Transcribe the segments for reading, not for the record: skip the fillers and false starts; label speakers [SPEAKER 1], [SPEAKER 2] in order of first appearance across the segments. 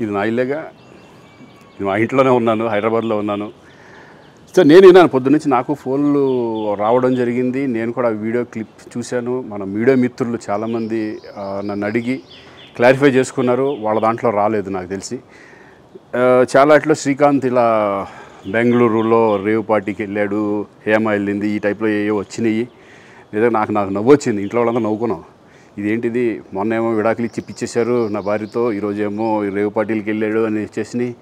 [SPEAKER 1] ఇది నా ఇల్లేగా, మా ఇంట్లోనే ఉన్నాను, హైదరాబాద్లో ఉన్నాను. సో నేను విన్నాను పొద్దున్నుంచి, నాకు ఫోన్లు రావడం జరిగింది. నేను కూడా వీడియో క్లిప్ చూశాను. మన మీడియా మిత్రులు చాలామంది నన్ను అడిగి క్లారిఫై చేసుకున్నారు. వాళ్ళ దాంట్లో రాలేదు నాకు తెలిసి. చాలా ఇట్లా శ్రీకాంత్ ఇలా బెంగళూరులో రేవ్ పార్టీకి వెళ్ళాడు, హేమ వెళ్ళింది, ఈ టైప్లో ఏవో వచ్చినాయి. నిజంగా నాకు నవ్వు వచ్చింది. ఇంట్లో వాళ్ళందరూ నవ్వుకున్నాం. ఇదేంటిది, మొన్న ఏమో విడాకులు ఇచ్చి పిచ్చేశారు నా భార్యతో, ఈరోజేమో రేవ్ పార్టీలకి వెళ్ళాడు అని వచ్చేసినాయి.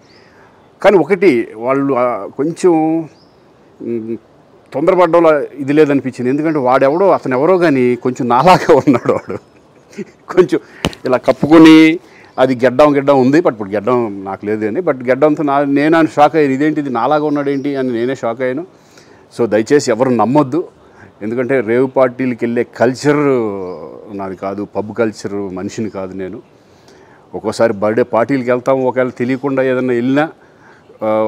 [SPEAKER 1] కానీ ఒకటి, వాళ్ళు కొంచెం తొందరపడ్డంలో ఇది లేదనిపించింది. ఎందుకంటే వాడెవడో, అతను ఎవరో కానీ కొంచెం నాలాగా ఉన్నాడు. వాడు కొంచెం ఇలా కప్పుకొని, అది గెడ్డం ఉంది, బట్ ఇప్పుడు గెడ్డం నాకు లేదు అని, బట్ గెడ్డంతో నేను షాక్ అయ్యాను. ఇదేంటిది నాలాగా ఉన్నాడు ఏంటి అని నేనే షాక్ అయ్యాను. సో దయచేసి ఎవరు నమ్మొద్దు. ఎందుకంటే రేవ్ పార్టీలకి వెళ్ళే కల్చర్ నాది కాదు, పబ్ కల్చర్ మనిషిని కాదు నేను. ఒక్కోసారి బర్త్డే పార్టీలకి వెళ్తాము, ఒకవేళ తెలియకుండా ఏదైనా వెళ్ళినా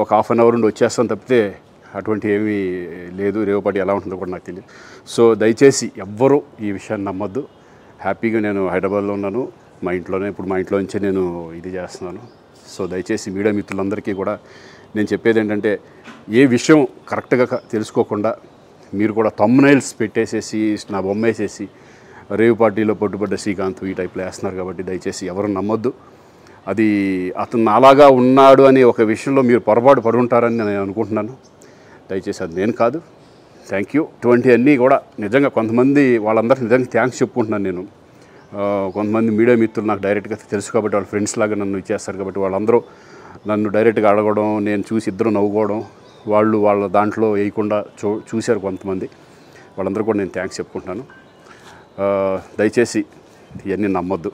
[SPEAKER 1] ఒక హాఫ్ అన్ అవర్ నుండి వచ్చేస్తాం తప్పితే అటువంటి ఏమీ లేదు. రేవ్ పార్టీ ఎలా ఉంటుందో కూడా నాకు తెలియదు. సో దయచేసి ఎవ్వరూ ఈ విషయాన్ని నమ్మొద్దు. హ్యాపీగా నేను హైదరాబాద్లో ఉన్నాను, మా ఇంట్లోనే. ఇప్పుడు మా ఇంట్లో నుంచే నేను ఇది చేస్తున్నాను. సో దయచేసి మీడియా మిత్రులందరికీ కూడా నేను చెప్పేది ఏంటంటే, ఏ విషయం కరెక్ట్గా తెలుసుకోకుండా మీరు కూడా థంబ్నైల్స్ పెట్టేసేసి, నా బొమ్మ వేసేసి రేవ్ పార్టీలో పట్టుబడ్డ శ్రీకాంత్ ఈ టైప్లో వేస్తున్నారు. కాబట్టి దయచేసి ఎవరు నమ్మొద్దు. అది అతను అలాగా ఉన్నాడు అనే ఒక విషయంలో మీరు పొరపాటు పడి ఉంటారని నేను అనుకుంటున్నాను. దయచేసి అది నేను కాదు. Thank you. ఇటువంటివన్నీ కూడా నిజంగా కొంతమంది, వాళ్ళందరికీ నిజంగా థ్యాంక్స్ చెప్పుకుంటున్నాను నేను. కొంతమంది మీడియా మిత్రులు నాకు డైరెక్ట్గా తెలుసు కాబట్టి, వాళ్ళ ఫ్రెండ్స్ లాగా నన్ను ఇచ్చేస్తారు కాబట్టి, వాళ్ళందరూ నన్ను డైరెక్ట్గా అడగడం, నేను చూసి ఇద్దరు నవ్వుకోవడం, వాళ్ళు వాళ్ళ దాంట్లో వేయకుండా చూశారు కొంతమంది. వాళ్ళందరూ కూడా నేను థ్యాంక్స్ చెప్పుకుంటున్నాను. దయచేసి ఇవన్నీ నమ్మొద్దు.